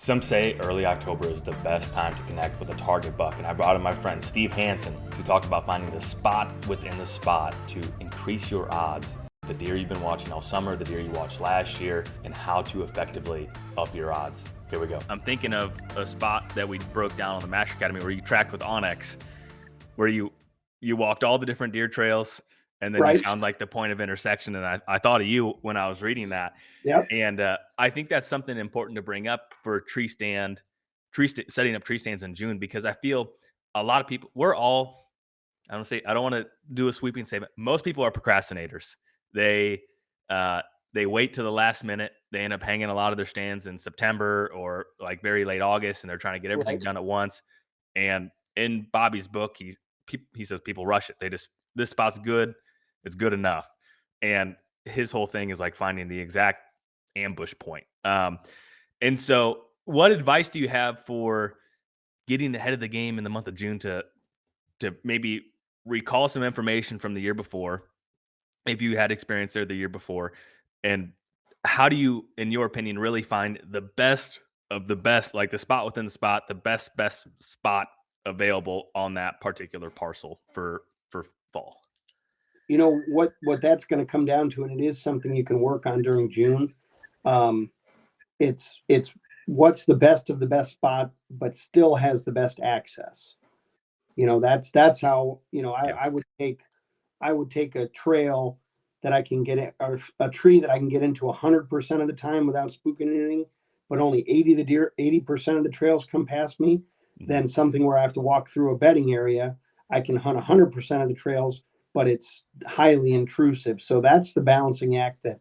Some say early October is the best time to connect with a target buck, and I brought in my friend Steve Hanson to talk about finding the spot within the spot to increase your odds. The deer you've been watching all summer, the deer you watched last year, and how to effectively up your odds. Here we go. I'm thinking of a spot that we broke down on the Master Academy where you tracked with Onyx, where you walked all the different deer trails, and then you found like the point of intersection. And I thought of you when I was reading that. Yep. And I think that's something important to bring up for setting up tree stands in June, because I feel a lot of people, I don't want to do a sweeping statement. Most people are procrastinators. They wait to the last minute. They end up hanging a lot of their stands in September or like very late August, and they're trying to get everything done at once. And in Bobby's book, he says people rush it. This spot's good. It's good enough. And his whole thing is like finding the exact ambush point. And so what advice do you have for getting ahead of the game in the month of June to maybe recall some information from the year before, if you had experience there the year before? And how do you, in your opinion, really find the best of the best, like the spot within the spot, the best spot available on that particular parcel for fall? You know what that's going to come down to, and it is something you can work on during June. It's what's the best of the best spot, but still has the best access. That's how, I would take a trail that I can get or a tree that I can get into 100% of the time without spooking anything, but only 80% of the trails come past me. Then something where I have to walk through a bedding area, I can hunt 100% of the trails, but it's highly intrusive. So that's the balancing act that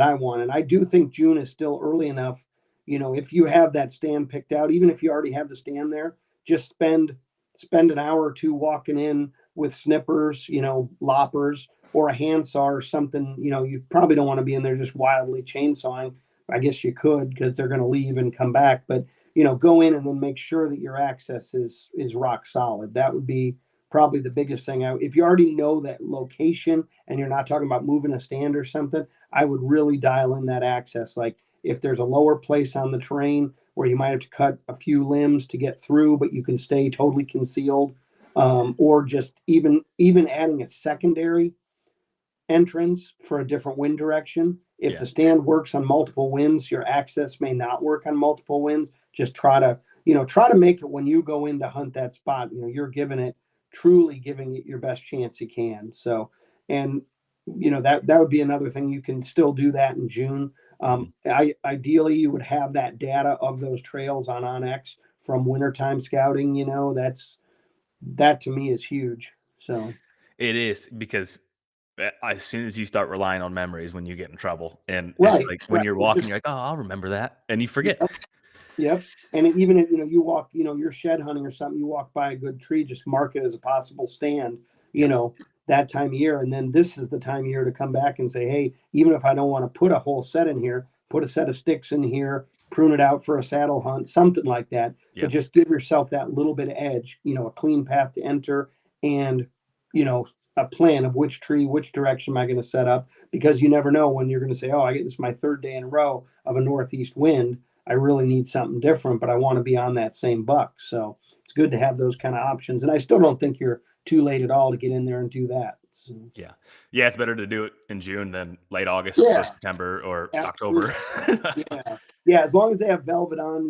I want. And I do think June is still early enough. If you have that stand picked out, even if you already have the stand there, just spend an hour or two walking in with snippers, loppers, or a handsaw or something. You probably don't want to be in there just wildly chainsawing. I guess you could, because they're going to leave and come back. But, go in and then make sure that your access is rock solid. That would be probably the biggest thing. If you already know that location and you're not talking about moving a stand or something, I would really dial in that access. Like if there's a lower place on the terrain where you might have to cut a few limbs to get through, but you can stay totally concealed, or just even adding a secondary entrance for a different wind direction. If the stand works on multiple winds, your access may not work on multiple winds. Just try to make it, when you go in to hunt that spot, you're truly giving it your best chance you can. So, and that would be another thing. You can still do that in June. Ideally you would have that data of those trails on Onyx from wintertime scouting. That to me is huge. So it is, because as soon as you start relying on memories, when you get in trouble, and right, it's like when you're walking, you're like, oh, I'll remember that, and you forget. Yep. And even if you walk, you're shed hunting or something, you walk by a good tree, just mark it as a possible stand, that time of year. And then this is the time of year to come back and say, hey, even if I don't want to put a whole set in here, put a set of sticks in here, prune it out for a saddle hunt, something like that. But just give yourself that little bit of edge, a clean path to enter, and, a plan of which tree, which direction am I going to set up, because you never know when you're going to say, oh, this is my third day in a row of a northeast wind. I really need something different, but I want to be on that same buck. So it's good to have those kind of options. And I still don't think you're too late at all to get in there and do that. So. Yeah. It's better to do it in June than late August or September or October. Yeah. As long as they have velvet on,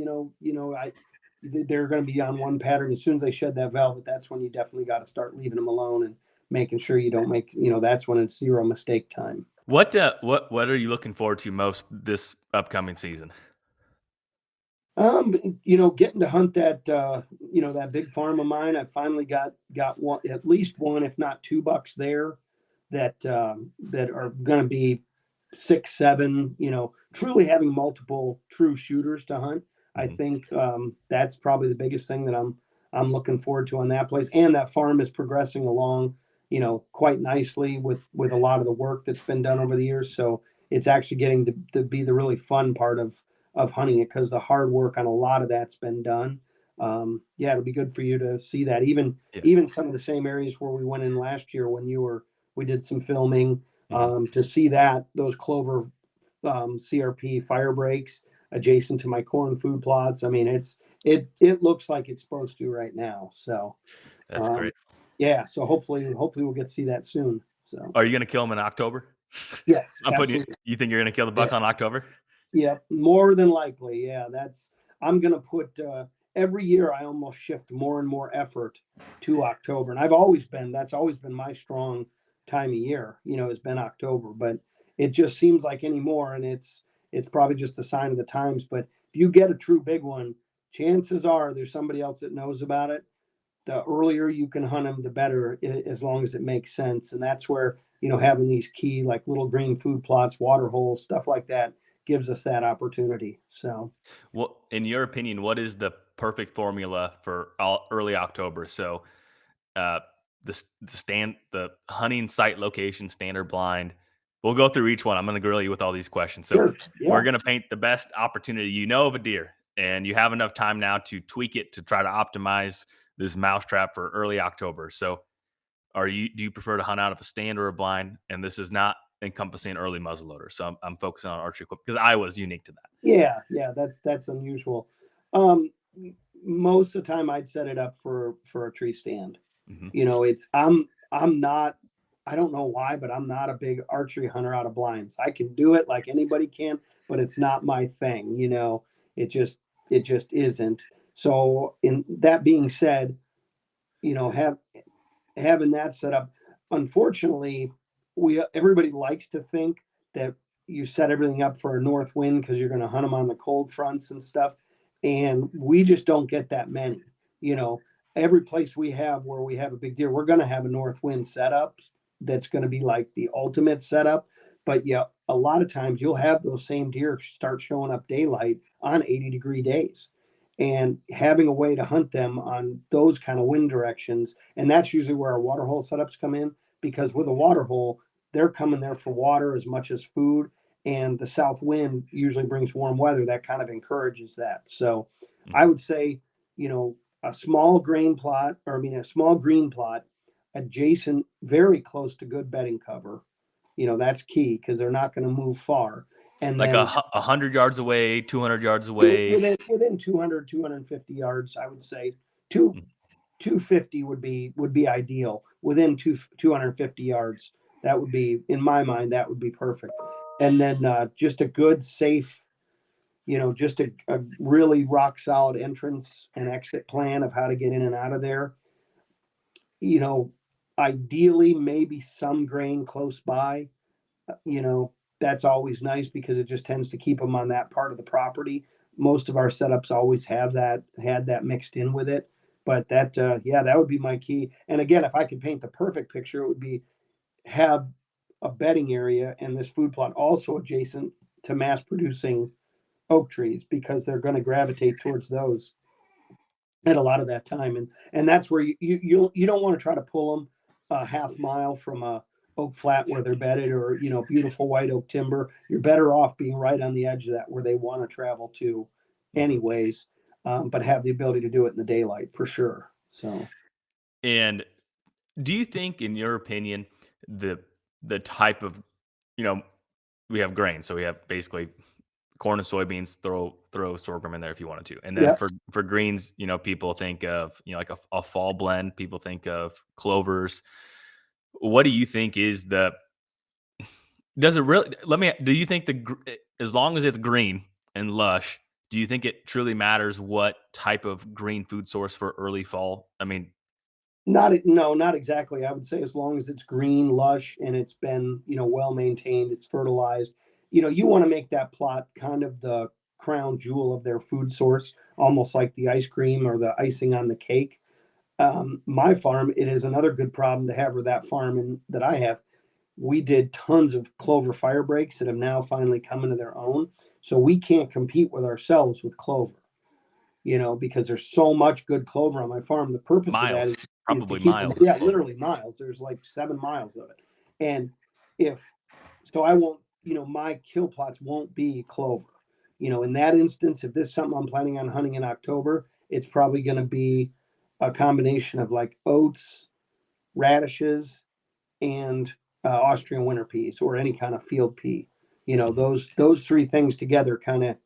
they're going to be on one pattern. As soon as they shed that velvet, that's when you definitely got to start leaving them alone and making sure you don't make, that's when it's zero mistake time. What are you looking forward to most this upcoming season? Getting to hunt that, that big farm of mine. I finally got one, at least one, if not two bucks there that are going to be 6, 7, truly having multiple true shooters to hunt. I think that's probably the biggest thing that I'm looking forward to on that place. And that farm is progressing along, quite nicely with a lot of the work that's been done over the years. So it's actually getting to be the really fun part of hunting it, because the hard work on a lot of that's been done. It'll be good for you to see that. Even some of the same areas where we went in last year when we did some filming, to see those clover CRP fire breaks. adjacent to my corn food plots. I mean, it looks like it's supposed to right now. So, That's um, great. yeah. So hopefully we'll get to see that soon. So, Are you gonna kill them in October? yes, I'm putting you. absolutely. You think you're gonna kill the Yeah. buck on October? Yeah, more than likely. Yeah, I'm going to put, every year I almost shift more and more effort to October. And that's always been my strong time of year, has been October, but it just seems like anymore. And it's probably just a sign of the times. But if you get a true big one, chances are there's somebody else that knows about it. The earlier you can hunt them, the better, as long as it makes sense. And that's where, having these key, like little green food plots, water holes, stuff like that gives us that opportunity. So, Well, in your opinion, what is the perfect formula for early October? So, uh, the hunting site location, standard blind. We'll go through each one. I'm going to grill you with all these questions. So, sure. we're Yeah. going to paint the best opportunity of a deer, and you have enough time now to tweak it to try to optimize this mousetrap for early October. So, do you prefer to hunt out of a stand or a blind? And this is not encompassing early muzzleloader. So, I'm focusing on archery equipment because I was unique to that. Yeah. Yeah. That's unusual. Um, Most of the time I'd set it up for a tree stand. Hmm. I'm not, I don't know why, but I'm not a big archery hunter out of blinds. I can do it like anybody can, but it's not my thing. It just, it just isn't. So in that being said, having that set up, unfortunately, everybody likes to think that you set everything up for a north wind because you're going to hunt them on the cold fronts and stuff, and we just don't get that many. you know every place we have where we have a big deer, we're going to have a north wind setup that's going to be like the ultimate setup. But yeah, a lot of times you'll have those same deer start showing up daylight on 80-degree days, and having a way to hunt them on those kind of wind directions. And that's usually where our water hole setups come in, because with a water hole, they're coming there for water as much as food. And the south wind usually brings warm weather that kind of encourages that. So I Hmm. would say, a small grain plot, or I mean, a small green plot adjacent, very close to good bedding cover. That's key because they're not going to move far. And Like then 100 yards away, 200 yards away. within 200, 250 yards, I would say. two Mm. 250 would be ideal. Within 250 yards, that would be, in my mind, that would be perfect. And then just a good, safe, just a really rock solid entrance and exit plan of how to get in and out of there. you know Ideally, maybe some grain close by. you know, that's always nice because it just tends to keep them on that part of the property. Most of our setups always had that mixed in with it. But yeah, that would be my key. And again, if I could paint the perfect picture, it would be have a bedding area and this food plot also adjacent to mass producing oak trees, because they're going to gravitate towards those at a lot of that time. And that's where you don't want to try to pull them a half mile from a oak flat where they're bedded, or beautiful white oak timber. You're better off being right on the edge of that where they want to travel to Mhm. anyways. But have the ability to do it in the daylight for sure. So And do you think, in your opinion, the the type of, you know, we have grain, so we have basically corn and soybeans. Throw sorghum in there if you wanted to, and then yeah. for greens, people think of, like a fall blend. People think of clovers. What do you think is the does it really? Let me. Do you think as long as it's green and lush, do you think it truly matters what type of green food source for early fall? I mean, Not no, not exactly. I would say as long as it's green, lush, and it's been, well maintained, it's fertilized. You want to make that plot kind of the crown jewel of their food source, almost like the ice cream or the icing on the cake. My farm, it is another good problem to have, with that farm that I have. We did tons of clover fire breaks that have now finally come into their own. So we can't compete with ourselves with clover, because there's so much good clover on my farm. The purpose of that miles, is to probably keep, miles of yeah, clover. literally miles. There's like 7 miles of it. And if so, I won't, my kill plots won't be clover. In that instance, if this is something I'm planning on hunting in October, it's probably going to be a combination of like oats, radishes, and Austrian winter peas, or any kind of field pea. Mhm. Those three things together kind of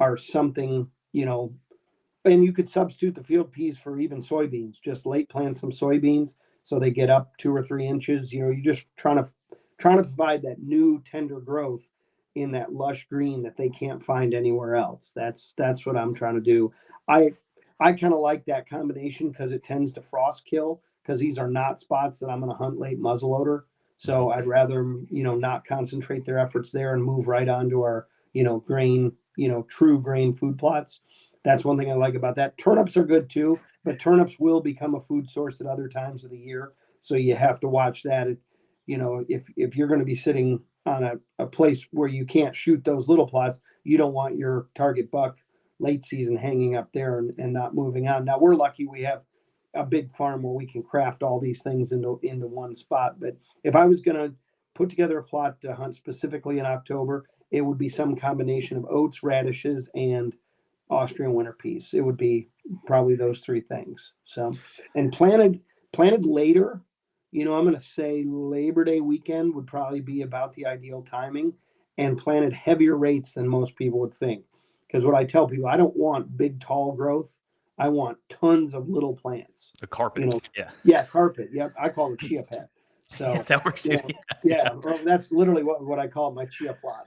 are something, and you could substitute the field peas for even soybeans. Just late plant some soybeans so they get up 2 or 3 inches. You're just trying to provide that new tender growth in that lush green that they can't find anywhere else. That's what I'm trying to do. I kind of like that combination because it tends to frost kill, because these are not spots that I'm going to hunt late muzzleloader. So I'd rather not concentrate their efforts there and move right on to our grain, true grain food plots. That's one thing I like about that. Turnips are good too, but turnips will become a food source at other times of the year. So you have to watch that. If you're going to be sitting on a place where you can't shoot those little plots, you don't want your target buck late season hanging up there and not moving on. Now we're lucky we have a big farm where we can craft all these things into one spot. But if I was going to put together a plot to hunt specifically in October, it would be some combination of oats, radishes, and Austrian winter peas. It would be probably those three things. So, and planted later, I'm going to say Labor Day weekend would probably be about the ideal timing, and planted heavier rates than most people would think. Because what I tell people, I don't want big, tall growth. I want tons of little plants. A carpet. Yeah, carpet. Yep, I call it chia pet. So that works too. Well, that's literally what I call my chia plot.